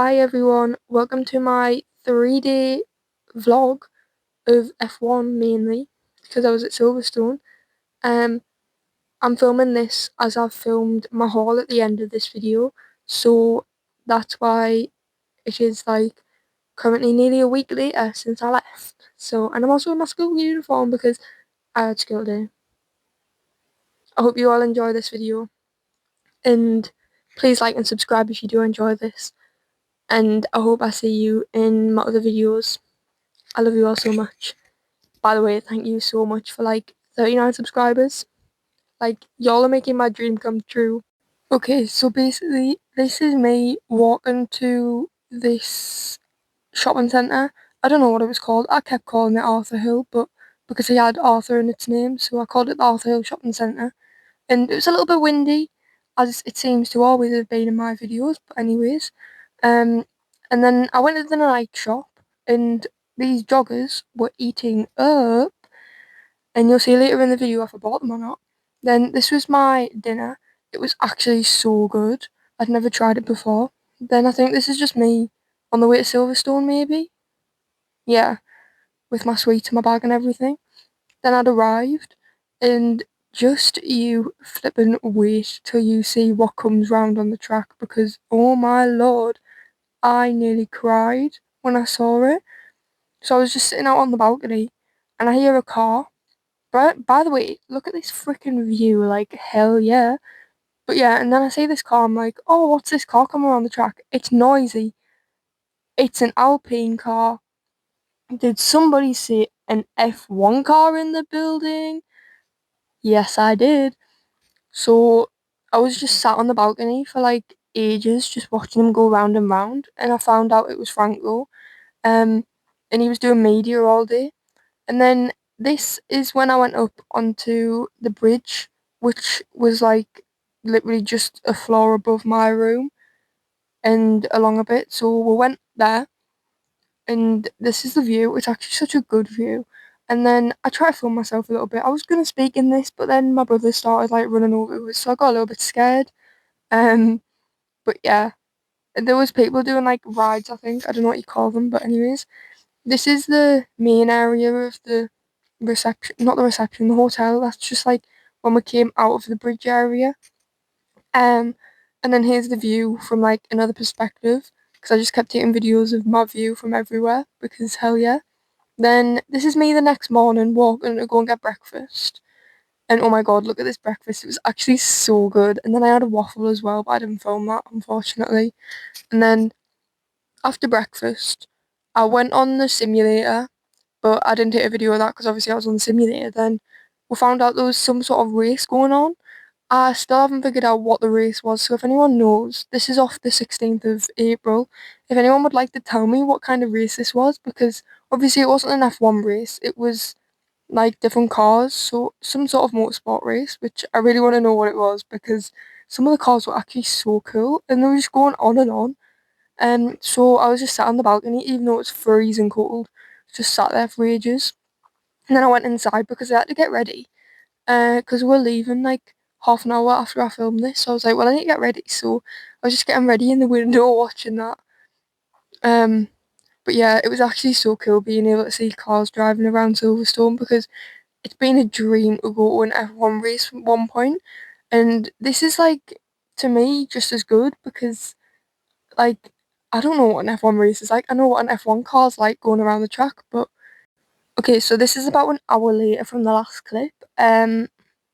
Hi everyone, welcome to my 3-day vlog of F1 mainly because I was at Silverstone. Um, I'm filming this as I've filmed my haul at the end of this video, so that's why it is like currently nearly a week later since I left. And I'm also in my school uniform because I had school day. I hope you all enjoy this video and please like and subscribe if you do enjoy this, and I hope I see you in my other videos. I love you all so much. By the way, thank you so much for like 39 subscribers. Like, y'all are making my dream come true. Okay, so basically, this is me walking to this shopping centre. I don't know what it was called. I kept calling it Arthur Hill, but because it had Arthur in its name, so I called it the Arthur Hill Shopping Centre. And it was a little bit windy, as it seems to always have been in my videos, but anyways. Um, and then I went to the night shop, and these joggers were eating up, and you'll see later in the video if I bought them or not. Then this was my dinner. It was actually so good. I'd never tried it before. Then I think this is just me on the way to Silverstone, maybe? Yeah, with my sweets in my bag and everything. Then I'd arrived, and just you flippin' wait till you see what comes round on the track, because oh my lord, I nearly cried when I saw it. So I was just sitting out on the balcony, and I hear a car. But by the way, look at this freaking view, like hell yeah. But yeah, and then I see this car, I'm like, oh, what's this car coming around the track? It's noisy. It's an Alpine car. Did somebody see an F1 car in the building? Yes, I did. So I was just sat on the balcony for like ages, just watching him go round and round, and I found out it was Franco. Um, and he was doing media all day. And then this is when I went up onto the bridge, which was like literally just a floor above my room and along a bit. So we went there, and this is the view. It's actually such a good view. And then I tried to film myself a little bit. I was gonna speak in this, but then my brother started like running over it, so I got a little bit scared. Um, but yeah, there was people doing like rides. I think I don't know what you call them, but anyways, this is the main area of the reception, not the reception, the hotel. That's just like when we came out of the bridge area. Um, and then here's the view from like another perspective, because I just kept taking videos of my view from everywhere, because hell yeah. Then this is me the next morning walking to go and get breakfast. And oh my god, look at this breakfast. It was actually so good. And then I had a waffle as well, but I didn't film that, unfortunately. And then after breakfast, I went on the simulator, but I didn't take a video of that because obviously I was on the simulator. Then we found out there was some sort of race going on. I still haven't figured out what the race was, so if anyone knows, this is off the 16th of April. If anyone would like to tell me what kind of race this was, because obviously it wasn't an F1 race, it was like different cars, so some sort of motorsport race, which I really want to know what it was because some of the cars were actually so cool and they were just going on and on. So I was just sat on the balcony, even though it was freezing cold, just sat there for ages. And then I went inside because I had to get ready, because we're leaving like half an hour after I filmed this. So I was like, well, I need to get ready. So I was just getting ready in the window watching that. Um, but yeah, it was actually so cool being able to see cars driving around Silverstone because it's been a dream to go to an F1 race at one point, and this is like to me just as good because like I don't know what an F1 race is like. I know what an F1 car's like going around the track, but okay, so this is about an hour later from the last clip.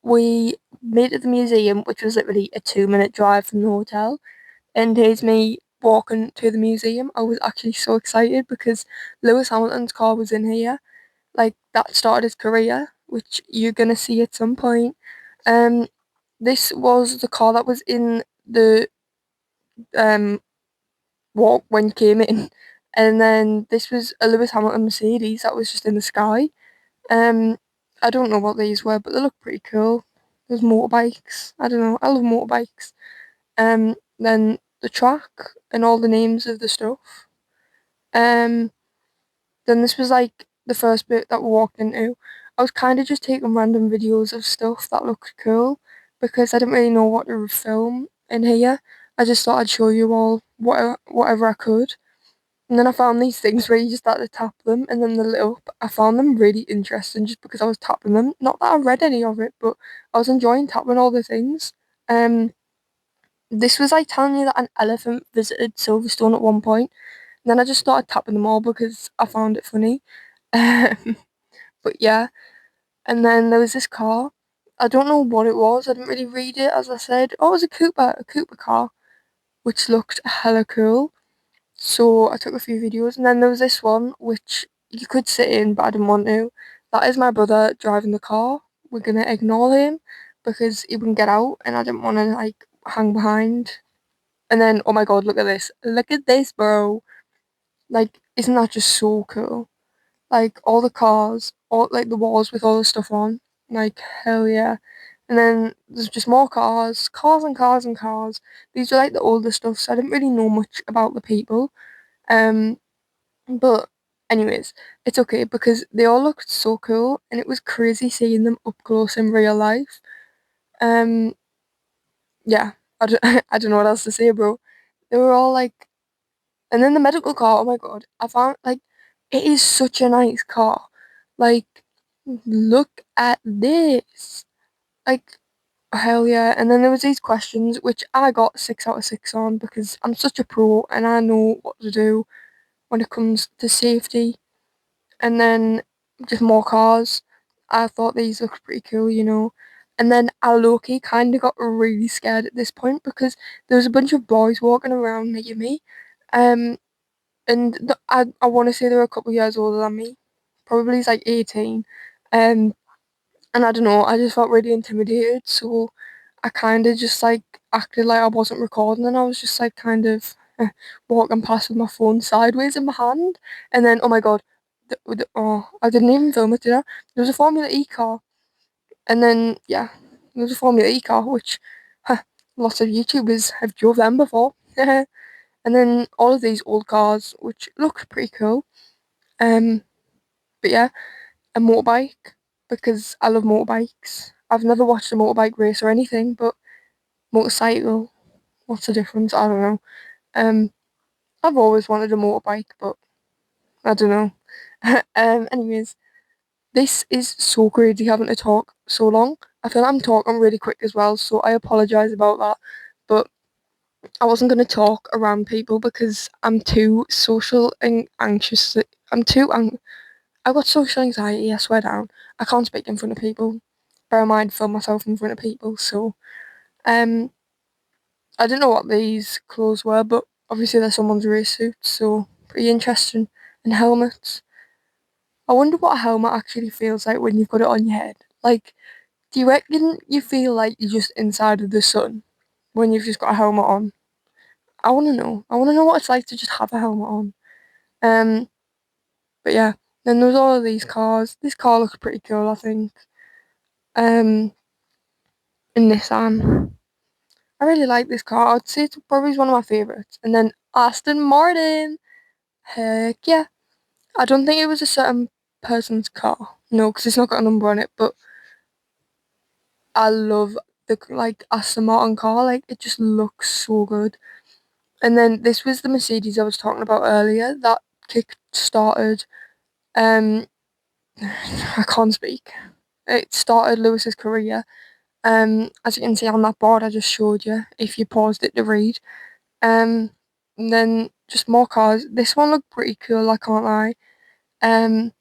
We made it to the museum, which was literally a 2-minute drive from the hotel, and here's me walking to the museum. I was actually so excited because Lewis Hamilton's car was in here, like that started his career, which you're gonna see at some point. Um, this was the car that was in the um walk when you came in, and then this was a Lewis Hamilton Mercedes that was just in the sky. Um, I don't know what these were, but they look pretty cool. There's motorbikes. I don't know. I love motorbikes. Then the track and all the names of the stuff. Um, then this was like the first bit that we walked into. I was kind of just taking random videos of stuff that looked cool because I didn't really know what to film in here. I just thought I'd show you all whatever I could. And then I found these things where you just had to tap them and then they lit up. I found them really interesting just because I was tapping them. Not that I read any of it, but I was enjoying tapping all the things. Um, this was like telling you that an elephant visited Silverstone at one point. And then I just started tapping them all because I found it funny. But yeah, and then there was this car. I don't know what it was. I didn't really read it, as I said. Oh, it was a Cooper car, which looked hella cool. So I took a few videos, and then there was this one which you could sit in, but I didn't want to. That is my brother driving the car. We're gonna ignore him because he wouldn't get out, and I didn't want to like hang behind. And then, oh my god, look at this! Look at this, bro! Like, isn't that just so cool? Like all the cars, all like the walls with all the stuff on. Like hell yeah. And then there's just more cars, cars and cars and cars. These are like the older stuff, so I didn't really know much about the people. Um, but anyways, it's okay because they all looked so cool and it was crazy seeing them up close in real life. Um, yeah, I don't know what else to say, bro. They were all like, and then the medical car, oh my god, I found like it is such a nice car. Like, look at this. Like, hell yeah. And then there was these questions which I got 6 out of 6 on because I'm such a pro and I know what to do when it comes to safety. And then just more cars. I thought these looked pretty cool, you know. And then I low-key kind of got really scared at this point because there was a bunch of boys walking around near me. Um, and I want to say they were a couple of years older than me. Probably he's like 18. Um, and I don't know, I just felt really intimidated, so I kind of just like acted like I wasn't recording, and I was just like kind of walking past with my phone sideways in my hand. And then, oh my god, oh, I didn't even film it, did I? There was a Formula E car, and then yeah, there was a Formula E car, which lots of YouTubers have drove them before. And then all of these old cars, which look pretty cool. Um, but yeah, a motorbike because I love motorbikes. I've never watched a motorbike race or anything, but motorcycle, what's the difference? I don't know. Um, I've always wanted a motorbike, but I don't know. Anyways, this is so crazy having to talk so long. I feel like I'm talking really quick as well, so I apologise about that. But I wasn't going to talk around people because I'm too social and anxious. I'm too I've got social anxiety, I swear down. I can't speak in front of people. Bear in mind, film myself in front of people. So, um, I didn't know what these clothes were, but obviously they're someone's race suits, so pretty interesting. And helmets. I wonder what a helmet actually feels like when you've got it on your head. Like, do you reckon you feel like you're just inside of the sun when you've just got a helmet on? I want to know. I want to know what it's like to just have a helmet on. Um, but yeah. Then there's all of these cars. This car looks pretty cool, I think. Um, a Nissan. I really like this car. I'd say it's probably one of my favourites. And then Aston Martin. Heck yeah. I don't think it was a certain person's car. No, because it's not got a number on it. But I love the like Aston Martin car. Like it just looks so good. And then this was the Mercedes I was talking about earlier. That kick started. Um, I can't speak. It started Lewis's career. As you can see on that board I just showed you, if you paused it to read. Um, and then just more cars. This one looked pretty cool, I can't lie. And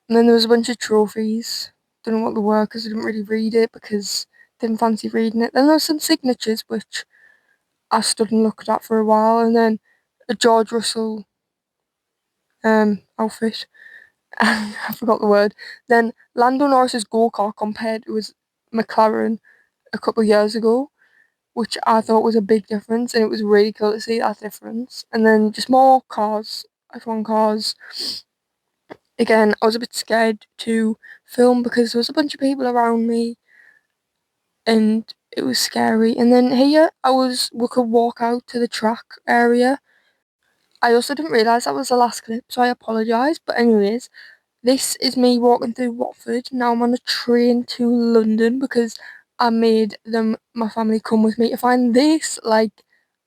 then there was a bunch of trophies. Don't know what they were because I didn't really read it because I didn't fancy reading it. Then there was some signatures which I stood and looked at for a while, and then a George Russell outfit. I forgot the word. Then Lando Norris's go-kart compared to his McLaren a couple of years ago, which I thought was a big difference, and it was really cool to see that difference. And then just more cars, F1 cars. Again, I was a bit scared to film because there was a bunch of people around me, and it was scary. And then here, we could walk out to the track area. I also didn't realise that was the last clip, so I apologise. But anyways, this is me walking through Watford. Now I'm on a train to London because I made my family come with me to find this. Like,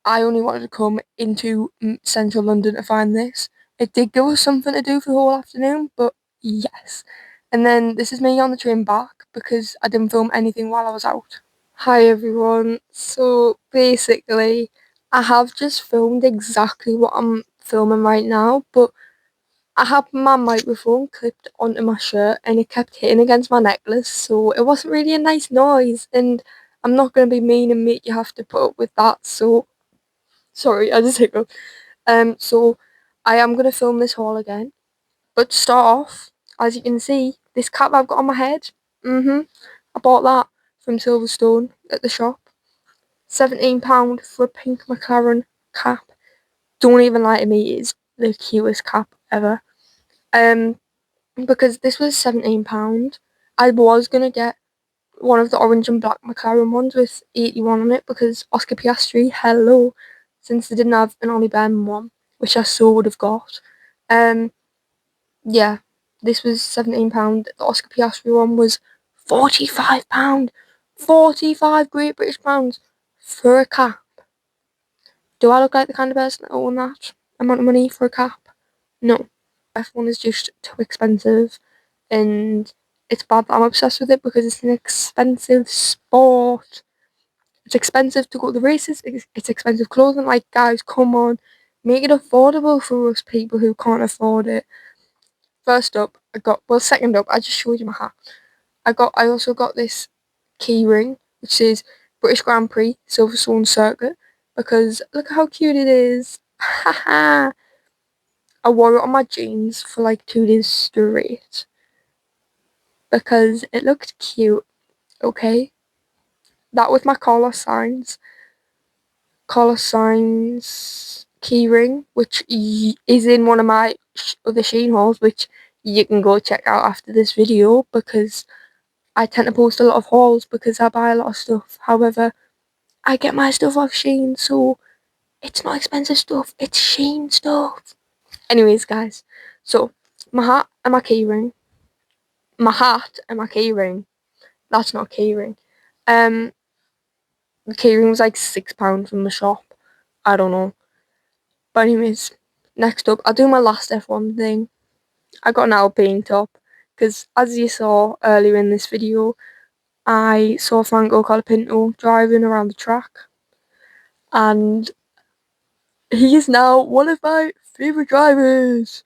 I only wanted to come into central London to find this. It did give us something to do for the whole afternoon, but yes. And then this is me on the train back because I didn't film anything while I was out. Hi everyone. So basically, I have just filmed exactly what I'm filming right now, but I had my microphone clipped onto my shirt and it kept hitting against my necklace, so it wasn't really a nice noise, and I'm not going to be mean and make you have to put up with that, so sorry, I just hiccuped. So I am going to film this haul again, but to start off, as you can see, this cap I've got on my head, I bought that from Silverstone at the shop. £17 for a pink McLaren cap. Don't even lie to me, it is the cutest cap ever. Because this was £17, I was gonna get one of the orange and black McLaren ones with 81 on it because Oscar Piastri, hello, since they didn't have an Ollie Bearman one, which I so would have got. Yeah, this was £17. The Oscar Piastri one was £45. 45 Great British pounds for a cap. Do I look like the kind of person that own that amount of money for a cap? No. F1 is just too expensive, and it's bad that I'm obsessed with it because it's an expensive sport. It's expensive to go to the races, it's expensive clothing. Like, guys, come on, make it affordable for us people who can't afford it. First up, second up, I just showed you my hat. I also got this key ring, which says British Grand Prix Silverstone Circuit, because look how cute it is. Haha. I wore it on my jeans for like 2 days straight because it looked cute, okay? That with my collar signs keyring, which is in one of my other Shein hauls, which you can go check out after this video because I tend to post a lot of hauls because I buy a lot of stuff. However, I get my stuff off Shein, so it's not expensive stuff, it's Shein stuff. Anyways, guys, so my hat and my keyring. My hat and my keyring. That's not a keyring. The keyring was like £6 from the shop. I don't know. But anyways, next up, I'll do my last F1 thing. I got an Alpine top because, as you saw earlier in this video, I saw Franco Colapinto driving around the track, and he is now one of my favourite drivers.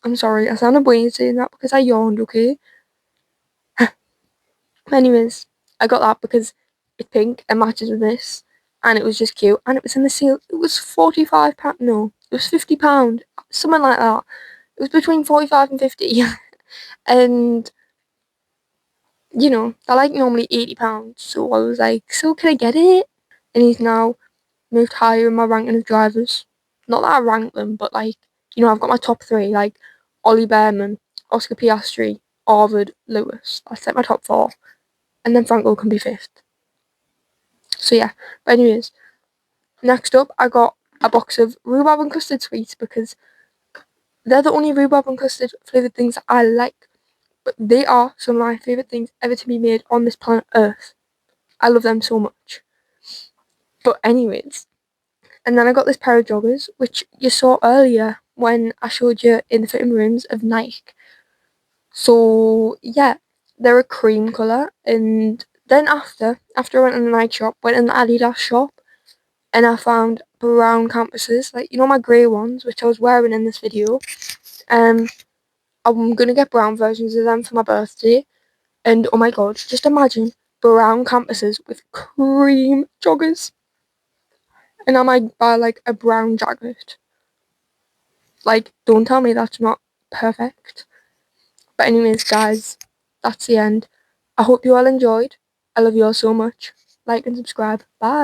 I'm sorry, I sounded weird saying that because I yawned, okay? Anyways, I got that because it's pink and matches with this, and it was just cute, and it was in the sale. It was £45. No, it was £50, something like that. It was between 45 and 50, and you know they're like normally £80. So I was like, so can I get it? And he's now moved higher in my ranking of drivers. Not that I rank them, but like, I've got my top three, like Ollie Bearman, Oscar Piastri, Arvid, Lewis. That's like my top four, and then Franco can be fifth. So yeah, but anyways, next up I got a box of rhubarb and custard sweets because they're the only rhubarb and custard flavoured things that I like. But they are some of my favourite things ever to be made on this planet Earth. I love them so much. But anyways, and then I got this pair of joggers, which you saw earlier when I showed you in the fitting rooms of Nike. So yeah, they're a cream colour, and then after I went in the Nike shop, went in the Adidas shop, and I found brown canvases, like my grey ones, which I was wearing in this video. I'm gonna get brown versions of them for my birthday, and oh my god, just imagine brown canvases with cream joggers, and I might buy like a brown jacket. Like, don't tell me that's not perfect. But anyways, guys, that's the end. I hope you all enjoyed. I love you all so much. Like and subscribe. Bye.